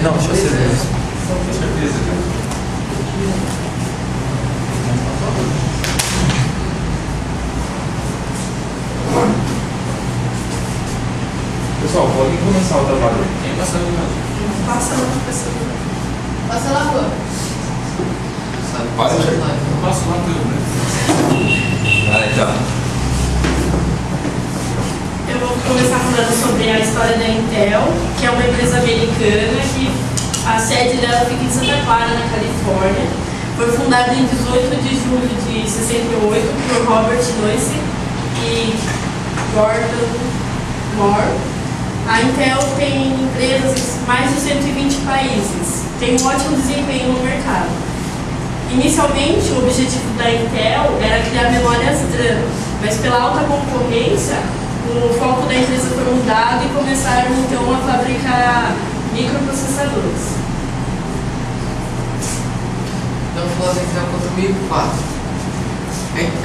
Não, deixa eu ser mesmo. Com certeza, cara. Pessoal, podem começar o trabalho. Quem passa ali mais? Passa lá pra pessoa. Passa lá, pô. Passa lá. Passa lá tudo, né? Então. Eu vou começar falando sobre a história da Intel, que é uma empresa americana que a sede dela fica em Santa Clara, na Califórnia. Foi fundada em 18 de julho de 68 por Robert Noyce e Gordon Moore. A Intel tem empresas em mais de 120 países, tem um ótimo desempenho no mercado. Inicialmente, o objetivo da Intel era criar memórias DRAM, mas pela alta concorrência, o foco da empresa foi mudado e começaram então a fabricar microprocessadores. Então, vou falar da Intel 4004.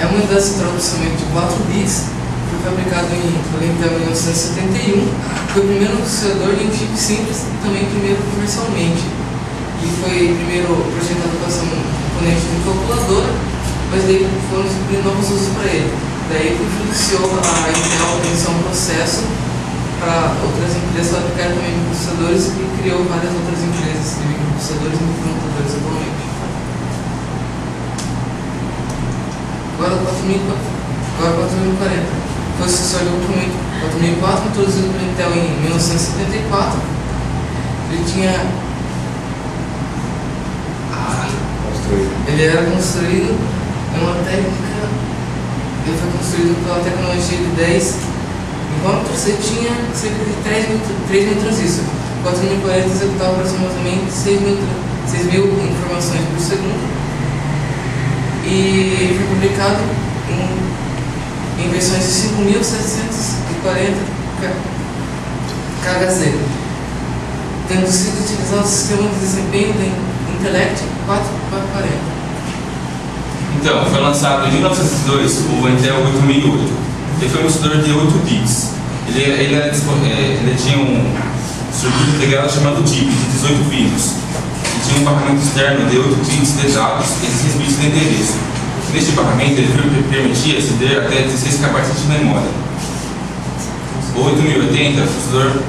É uma das introduções de 4 bits. Foi fabricado pela Intel em 1971. Foi o primeiro processador de um chip simples e também primeiro comercialmente. E foi primeiro projetado para ser um componente de calculadora, mas daí foram descobrindo novos usos para ele. Daí influenciou a Intel a iniciar um processo para outras empresas fabricarem também microprocessadores e criou várias outras empresas de microprocessadores e microcomputadores atualmente. Agora 4040 foi o sucessor do 4004, introduzido pela Intel em 1974. Ele tinha Ele era construído em uma técnica, ele foi construído pela tecnologia de 10 nanometros e tinha cerca de 3 mil transistores. O 4040 executava aproximadamente 6 mil informações por segundo e ele foi publicado em versões de 5.740 KHz, tendo sido utilizado o sistema de desempenho da Intellect 440. Então, foi lançado em 1902 o Intel 8008. Ele foi um processador de 8 bits. Ele tinha um circuito integrado chamado DIP, de 18 bits. E tinha um barramento externo de 8 bits de dados e 16 bits de endereço. Neste barramento, ele permitia aceder até 16 KB de memória. O 8080, processador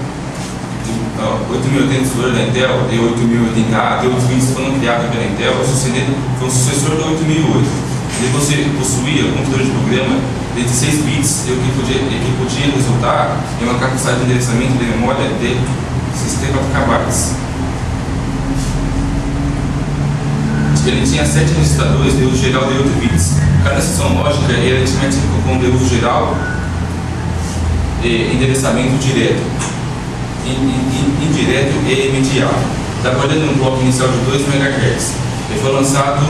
8080 da Intel e 8080A, e outros bits foram criados pela Intel, foi um sucessor do 8008. Ele possuía um computador de programa de 16 bits e que podia resultar em uma capacidade de endereçamento de memória de 64 KB. Ele tinha 7 registradores de uso geral de 8 bits. Cada seção lógica era aritmética com de uso geral e endereçamento direto, indireto e imediato, trabalhando num bloco inicial de 2 MHz. Ele foi lançado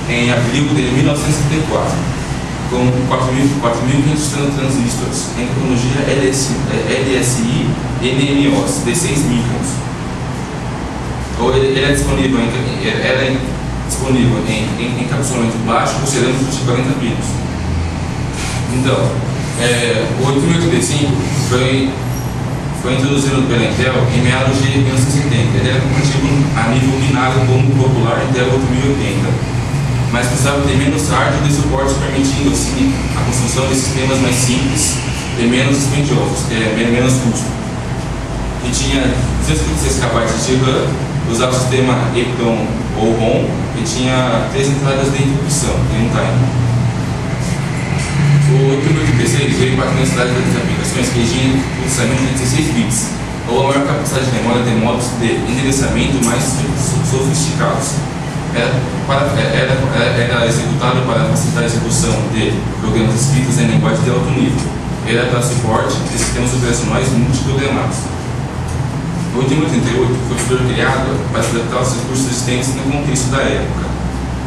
em abril de 1974, com 4.500 transistores em tecnologia LSI NMOS de 6 microns. Ele era disponível em encapsulamento plástico cerâmico de 40 pinos. Então, o 8085 foi introduzido pela Intel em meados de 1970. Ele era compatível a nível binário com o popular Intel 8080, mas precisava ter menos hardware de suporte, permitindo assim a construção de sistemas mais simples e menos dispendiosos, menos custo. E tinha 256 KB de RAM, usava o sistema EEPROM ou ROM e tinha 3 entradas de interrupção em um timer. O 8086 veio para a necessidade das aplicações que exigiam processamento de 16 bits, ou a maior capacidade de memória de modos de endereçamento mais sofisticados. Era executado para facilitar a execução de programas escritos em linguagem de alto nível. Era para suporte de sistemas operacionais multiprogramados. O 8088 foi criado para adaptar os recursos existentes no contexto da época,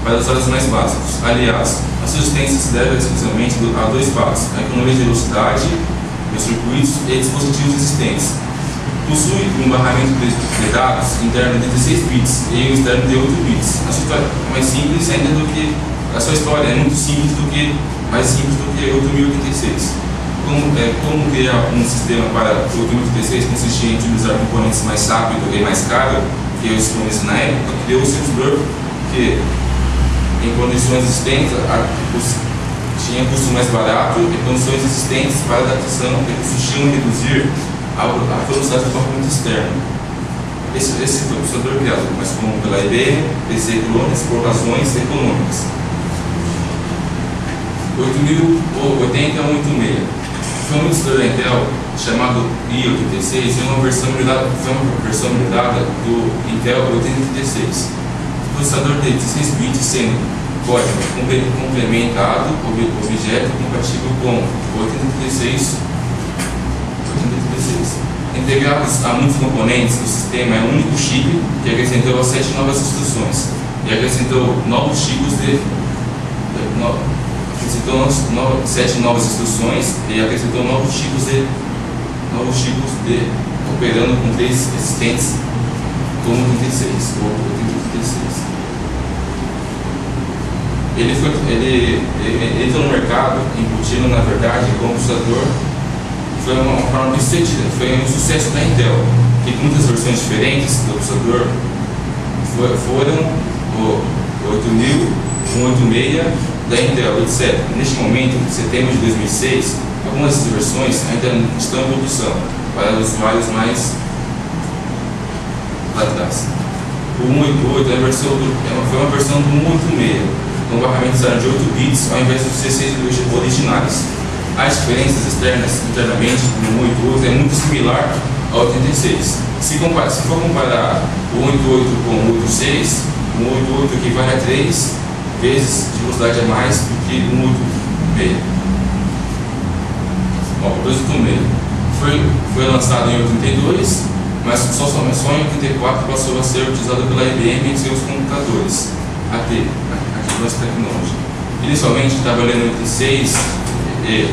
para os usuários mais básicos. Aliás, a sua existência se deve exclusivamente a 2 fatos: a economia de velocidade dos circuitos e dispositivos existentes. Possui um barramento de dados interno de 16 bits e um externo de 8 bits. A sua história é mais simples ainda do que a sua história é muito simples mais simples do que 8086. O como criar um sistema para o 8086 consistia em utilizar componentes mais rápido e mais caro que os disponíveis na época, criou o servidor que, em condições existentes, tinha custo mais barato e condições existentes para adaptação que consistiam em reduzir a velocidade do componente externo. Esse foi o processador criado, mas como pela IBM, PC Clones, por razões econômicas. 8080 e 186. Foi um processador da Intel chamado i86 e uma versão melhorada do Intel 8086. O processador de 16 bits sendo código complementado, objeto compatível com 8086. Integrados a muitos componentes do sistema é um único chip que acrescentou 7 novas instruções e acrescentou novos tipos de 7 novas instruções e acrescentou novos tipos de operando com 3 existentes como 86 ou 8086. Ele entrou no mercado embutindo, na verdade, como processador. Foi uma forma bem sucedida, foi um sucesso da Intel, que com muitas versões diferentes do processador foram o 8000, o 186 da Intel, etc. Neste momento, em setembro de 2006, algumas dessas versões ainda estão em produção para usuários mais laterais. O 188 foi uma versão do 186, com barramentos de 8 bits ao invés dos 16 originais. As diferenças externas internamente no 188 é muito similar ao 86. Se for comparar o 188 com o 86, o 188 equivale a 3 vezes de velocidade a mais do que o 186. O 286 foi lançado em 82, mas só em 84 passou a ser utilizado pela IBM em seus computadores AT, Advanced Technology. Inicialmente trabalhando entre 6 e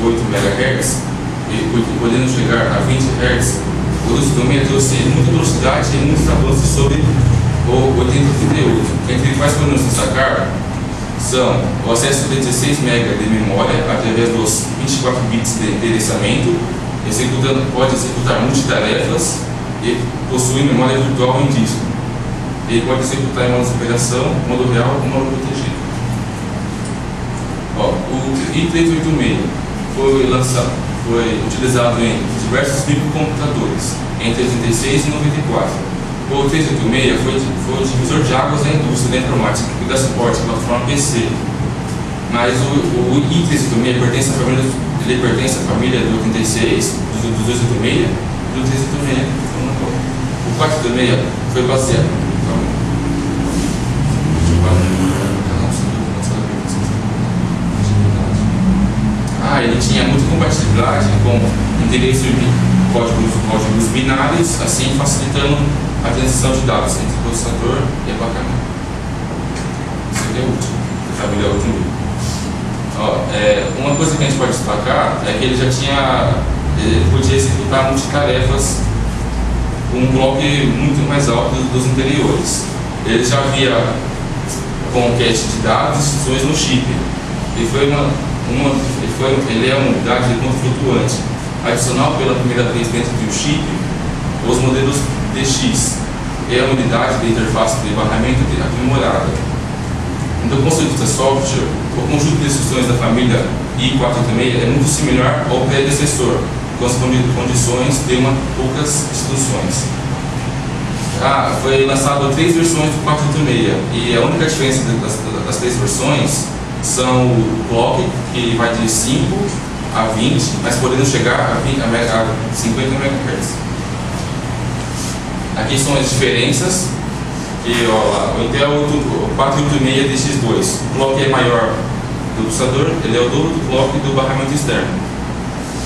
8 MHz, e podendo chegar a 20 Hz, o 286 trouxe muita velocidade e muitos avanços sobre o 8088. O que a gente mais podemos destacar são o acesso de 16 MB de memória através dos 24 bits de endereçamento, pode executar multitarefas e possui memória virtual em disco. Ele pode executar em modo de operação, modo real ou modo protegido. O i386 foi utilizado em diversos microcomputadores entre 86 e 94. O 386 foi o divisor de águas da indústria da informática, que dá suporte à plataforma PC. Mas o i386 pertence à família do 86, do 286 e do 386. O 486 foi baseado. Ele tinha muita compatibilidade com interesse de códigos binários, assim facilitando a transição de dados entre o processador e a placa-mãe. Isso aqui é útil, a família 8000. Uma coisa que a gente pode destacar é que ele podia executar multitarefas com um clock muito mais alto dos anteriores. Ele já havia com cache de dados e instruções no chip. Ele é uma unidade de conta flutuante, adicional pela primeira vez dentro de um chip, os modelos DX. É a unidade de interface de barramento aprimorada. Então, com o software, o conjunto de instruções da família i486 é muito similar ao predecessor, com as condições de poucas instruções. Foi lançado 3 versões do 486 e a única diferença das 3 versões são o clock, que vai de 5 a 20, mas podendo chegar a 50 MHz. Aqui são as diferenças. O Intel 486 DX2, o clock é maior do processador, ele é o dobro do clock do barramento externo.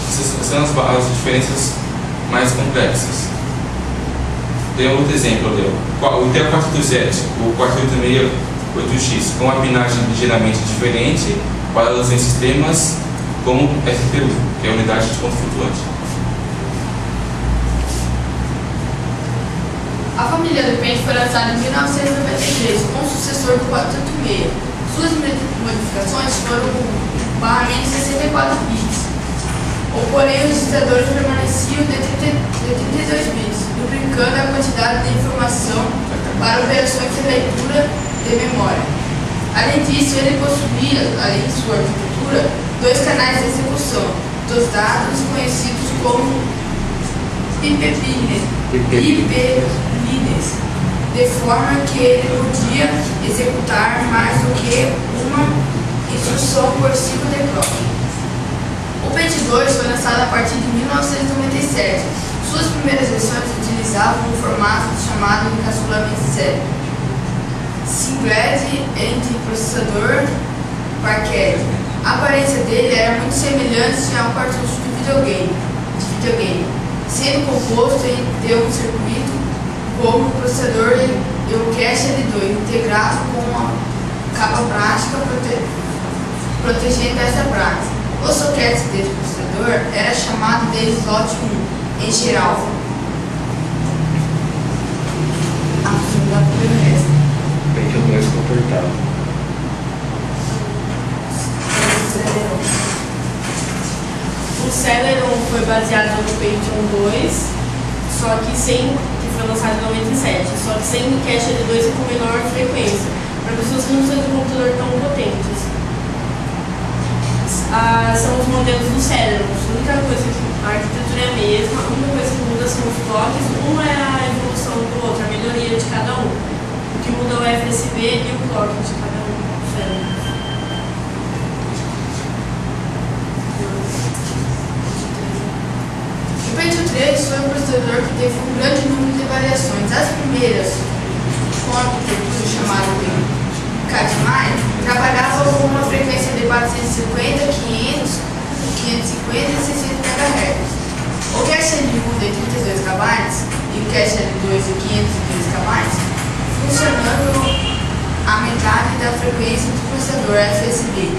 Essas são as diferenças mais complexas. Tem um outro exemplo ali. O Intel 427, o 486 8X, com uma pinagem ligeiramente diferente para usar em sistemas como FPU, que é a unidade de ponto flutuante. A família do Paint foi lançada em 1993 com o sucessor do 486. Suas modificações foram barramento 64 bits. Porém, os digitadores permaneciam de 32 bits, duplicando a quantidade de informação para operações de leitura de memória. Além disso, ele possuía, além de sua arquitetura, 2 canais de execução dos dados conhecidos como pipelines, de forma que ele podia executar mais do que uma instrução por ciclo de clock. O Pente 2 foi lançado a partir de 1997. Suas primeiras versões utilizavam um formato chamado de encapsulamento sério, Singled entre processador Parquet. A aparência dele era muito semelhante ao cartucho de videogame, sendo composto de um circuito como o processador e o cache L2 integrado com uma capa plástica protegendo essa placa. Os sockets desse processador era chamado de slot 1 em geral. Pente 2 comportava. O Celeron foi baseado no Pentium 2, só que que foi lançado em 97, só que sem cache L2 e com menor frequência, para pessoas que não precisam de um computador tão potentes. São os modelos do Celeron. A única coisa que a arquitetura é a mesma, a única coisa que muda são os clocks, uma é a evolução do outro, a melhoria de cada um. O que muda é o FSB e o clock de cada um. O Pentium 3 foi um processador que teve um grande número de variações. As primeiras, com a arquitetura chamada de Cadmai, trabalhavam com uma frequência de 450, 500, 550 e 600 MHz. O cache L1 de 32 KB e o cache L2 de 502 KB funcionando a metade da frequência do processador FSB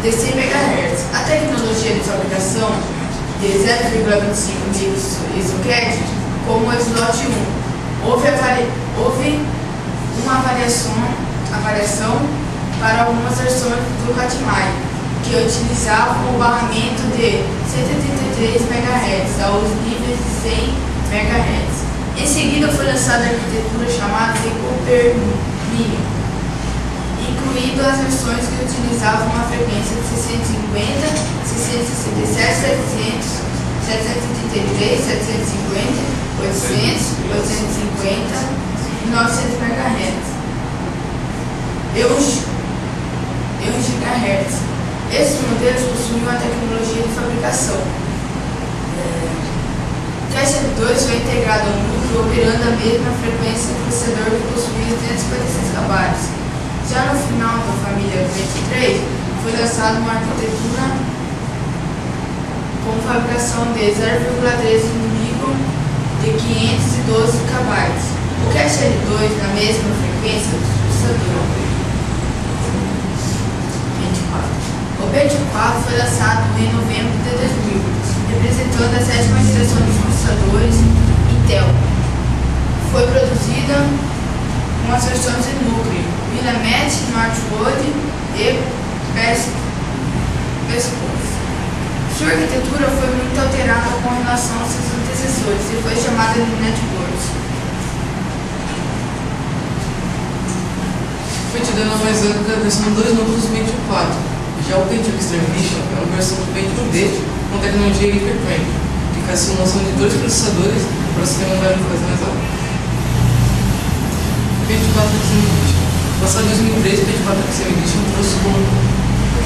de 100 MHz. A tecnologia de fabricação de 0,25 MHz como o slot 1. Houve uma variação para algumas versões do Cadmai, que utilizavam o barramento de 183 MHz aos níveis de 100 MHz. Em seguida foi lançada a arquitetura chamada de Copernic, incluindo as versões que utilizavam uma frequência de 650, 667, 700, 733, 750, 800, 850 e 900 MHz. E 1 GHz. Esses modelos possuem uma tecnologia de fabricação. O cache L2 foi integrado ao núcleo operando a mesma frequência do processador que possuía 256 KB. Já no final da família 23, foi lançada uma arquitetura com fabricação de 0,13 micron de 512 KB. O cache L2 na mesma frequência do processador. O Pentium 4 foi lançado em novembro de 2000, representando a 7ª geração dos processadores Intel. Foi produzida com as versões de núcleo Willamette, Northwood e Pescoço. Sua arquitetura foi muito alterada com relação aos seus antecessores e foi chamada de Networks. Foi te dando mais anos da versão 2 núcleos do Pentium 4. Já o Pentium Extreme é uma versão do Pentium D com tecnologia Hyperframe, que faz simulação de 2 processadores para o sistema andar em fase mais alta. Pentium 4 Extreme Edition. Lançado em 2003, o Pentium 4 Extreme Edition trouxe como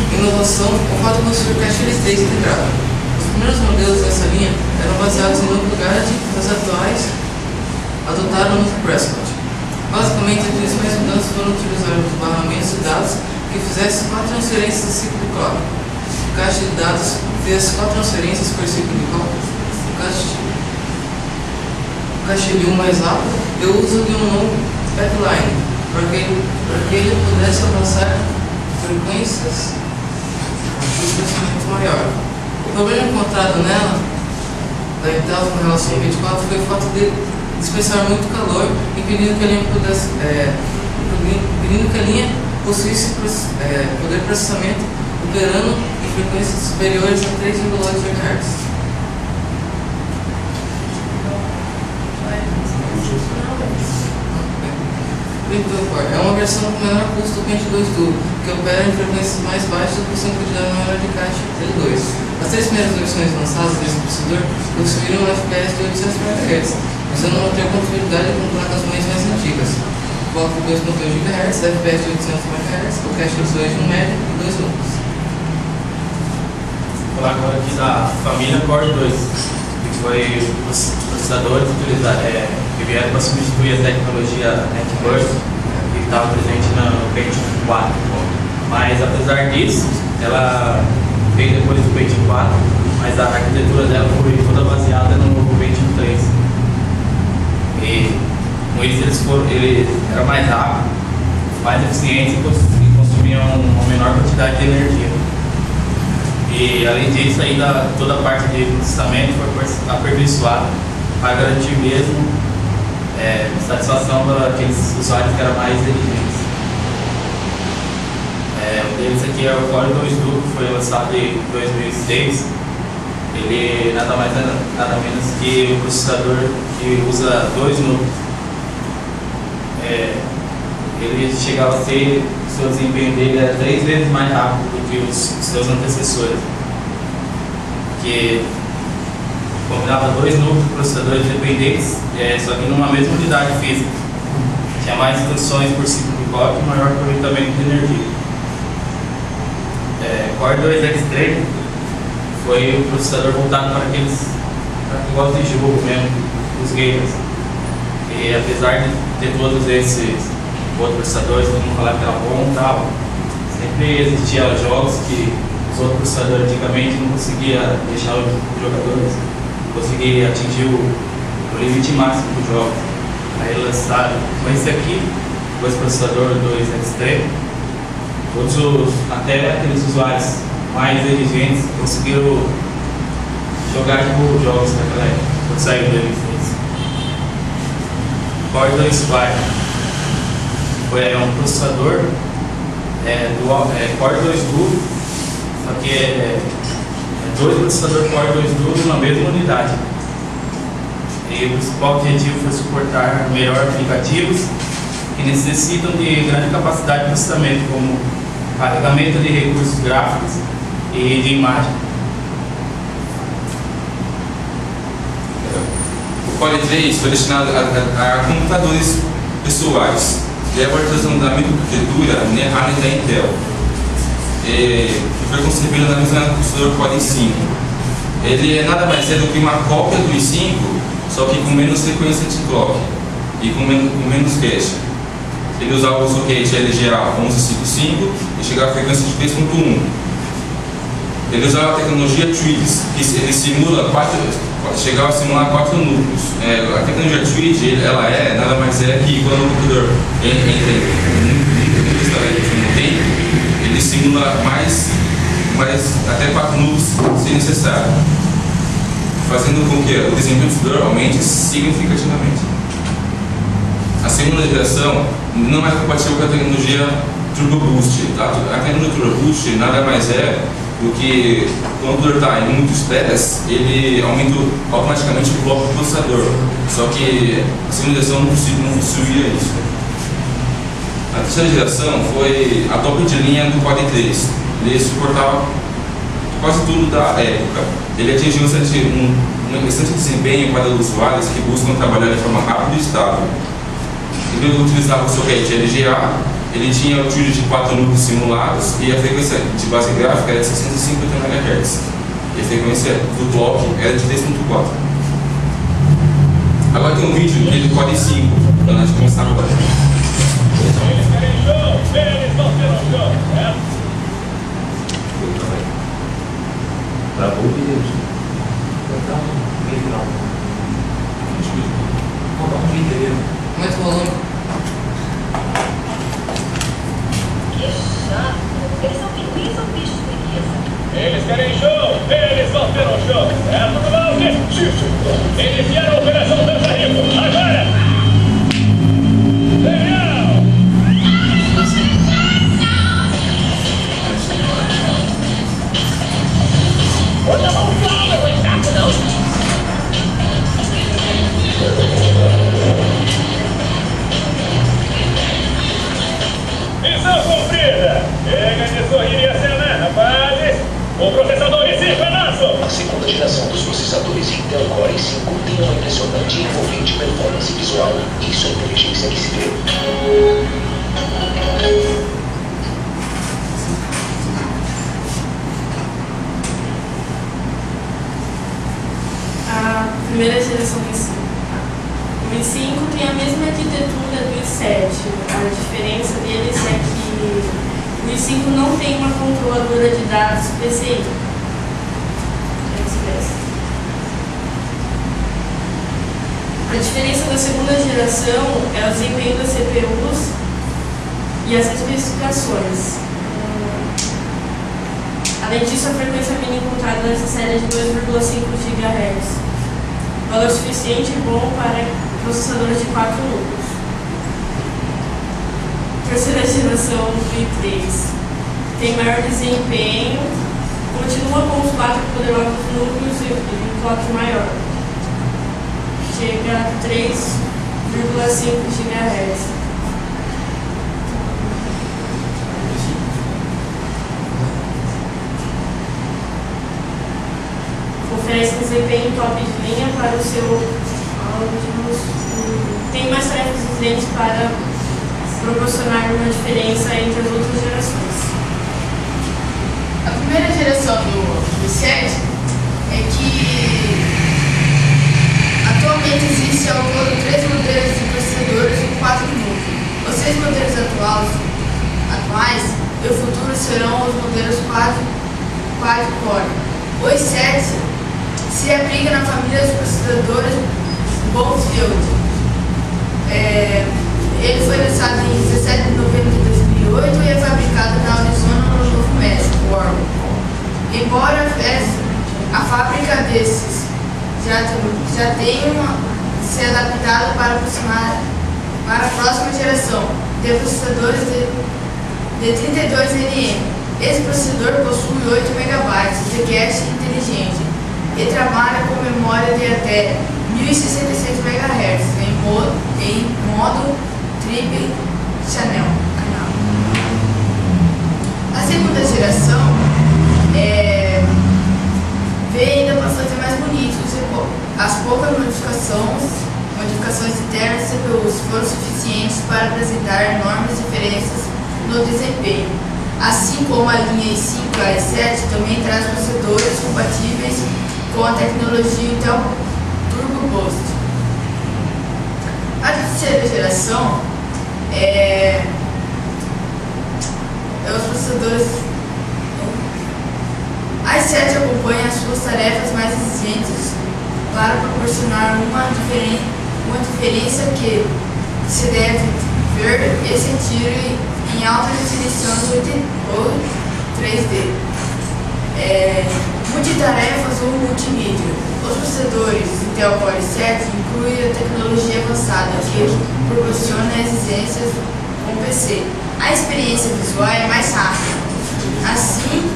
inovação o fato de possuir cache L3 integrado. Os primeiros modelos dessa linha eram baseados em núcleo GAD, e os atuais adotaram o núcleo Prescott. Basicamente, as principais mudanças foram utilizar os barramentos de dados que fizesse 4 transferências de ciclo de clock. O cache de dados fez 4 transferências por ciclo de clock. O cache L1 mais rápido e o uso de um novo pipeline para que ele pudesse avançar frequências de processamento maior. O problema encontrado nela, da Intel com relação ao 24, foi o fato de dispensar muito calor, impedindo que a linha possuísse poder de processamento operando em em frequências superiores a 3,8 GHz. É uma versão com menor custo do pente 2 tubo, que opera em frequências mais baixas do que o centro de maior de caixa L2. As 3 primeiras versões lançadas desse processador possuíram um FPS de 800 MHz, usando uma compatibilidade com placas mães mais antigas. Bloco 2.2 GHz, FPS de 800 MHz, o cache L2 de 1 MB e 2 núcleos. Vou falar agora aqui da família Core 2, que foi os processadores que vieram para substituir a tecnologia Netburst, que estava presente no Pentium 4. Mas apesar disso, ela veio depois do Pentium 4, mas a arquitetura dela foi toda baseada no Pentium 3. E com ele era mais rápido, mais eficiente e consumiam uma menor quantidade de energia. E além disso, ainda toda a parte de processamento foi aperfeiçoada para garantir mesmo satisfação daqueles usuários que eram mais exigentes. Um deles aqui é o Core 2 Duo, que foi lançado em 2006. Ele nada mais nada menos que um processador que usa 2 núcleos. Ele chegava a ser, o seu desempenho dele era 3 vezes mais rápido do que os seus antecessores, que combinava 2 núcleos de processadores independentes, só que numa mesma unidade física. Tinha mais instruções por ciclo de clock e maior aproveitamento de energia. Core 2 X3 foi um processador voltado para quem gosta de jogo mesmo, os gamers. E apesar de ter todos esses outros processadores, todo mundo falava que era bom e tal, sempre existiam jogos que os outros processadores antigamente não conseguiam deixar os jogadores conseguir atingir o limite máximo dos jogos. Aí lançaram com esse aqui, com esse processador 2X3, até aqueles usuários mais exigentes conseguiram jogar jogos naquela época, quando saiu do M6. Core 2 Spire foi um processador Core 2 Duo, só que 2 processadores Core 2 Duo na mesma unidade. E o principal objetivo foi suportar melhor aplicativos que necessitam de grande capacidade de processamento, como carregamento de recursos gráficos e de imagem. O Core 3 foi destinado a computadores pessoais, que é a utilização da microarquitetura NAND da Intel. Foi concebido na mesma processador Core 5. Ele é nada mais é do que uma cópia do i5, só que com menos frequência de clock e com menos cache. Ele usava o socket LGA 1155 e chegava a frequência de 3.1. Ele usava a tecnologia TWIDS, que ele simula chegava a simular 4 núcleos. A tecnologia TWIDS, ela nada mais é que quando o computador entra em tempo, ele simula mais até 4 núcleos se necessário, fazendo com que o desempenho do computador aumente significativamente. A segunda geração não é compatível com a tecnologia Turbo Boost. A tecnologia Turbo Boost nada mais é do que quando o computador está em muitos pés, ele aumenta automaticamente o bloco do processador. Só que a segunda geração não possuía isso. A terceira geração foi a top de linha do Core 3. Ele suportava quase tudo da época. Ele atingiu um excelente desempenho para os usuários que buscam trabalhar de forma rápida e estável. Ele utilizava o socket LGA, ele tinha o TWIDS de 4 núcleos simulados e a frequência de base gráfica era de 650 MHz. E a frequência do clock era de 3.4. Agora tem um vídeo do Core 5, para nós começar agora. Eles querem show, eles vão ter um show, certo? Travou o vídeo. Então, vídeo não. Vou dar um vídeo aí. Aumenta o volume. Que chato. Eles são pinguins ou bichos preguiça? Eles querem show, eles vão ter um show, certo, Cláudio? Iniciaram a operação Dança Rico, agora! Legal! Put them on fire with that, missão cumprida! Chega de sorrir e acenar, rapazes! O processador recicla nosso! A segunda geração dos processadores Intel Core i5 tem uma impressionante e envolvente performance visual. Isso é inteligência que se vê. A primeira geração do i5. O i5 tem a mesma arquitetura do i7. A diferença deles é que o i5 não tem uma controladora de dados PCI. A diferença da segunda geração é o desempenho das CPUs e as especificações. Além disso, a frequência mínima encontrada nessa série é de 2,5 GHz. Valor suficiente e bom para processadores de 4 núcleos. Terceira geração do i3 tem maior desempenho, continua com os 4 poderosos núcleos e um clock maior. Chega a 3,5 GHz. Oferece desempenho top de linha para o seu tem mais tarefas exigentes para proporcionar uma diferença entre as outras gerações. A primeira geração do i7 é que atualmente existe ao todo 3 modelos de processadores e 4 núcleos. Os 6 modelos atuais e o futuro serão os modelos 4 core. O i7 se aplica na família dos processadores Bowfield. Ele foi lançado em 17 de novembro de 2008 e é fabricado na Arizona, no Novo México, Oregon. Embora a fábrica desses já tenha se adaptado para a próxima geração de processadores de 32 nm. Esse processador possui 8 MB de cache inteligente e trabalha com memória de até 1066 MHz em modo Triple Channel. A segunda geração veio ainda para fazer mais bonitos. As poucas modificações internas de CPUs foram suficientes para apresentar enormes diferenças no desempenho. Assim como a linha i5 e a i7 também traz processadores compatíveis com a tecnologia Intel Turbo Boost. A terceira geração os processadores. A i7 acompanha as suas tarefas mais exigentes para proporcionar uma diferença que se deve ver e sentir em alta definição ou 3D. Multitarefas ou multimídia. Os processadores Intel Core i7 incluem a tecnologia avançada que proporciona exigências com o PC. A experiência visual é mais rápida. Assim,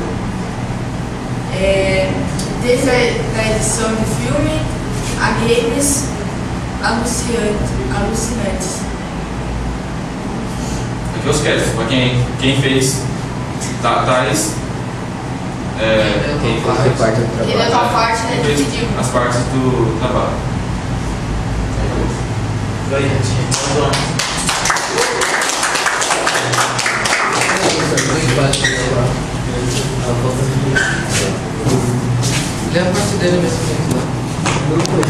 desde a edição de filme a games alucinantes. Aqui os créditos, para quem fez tais. Ele é uma parte as partes do trabalho. Ele é a parte dele mesmo.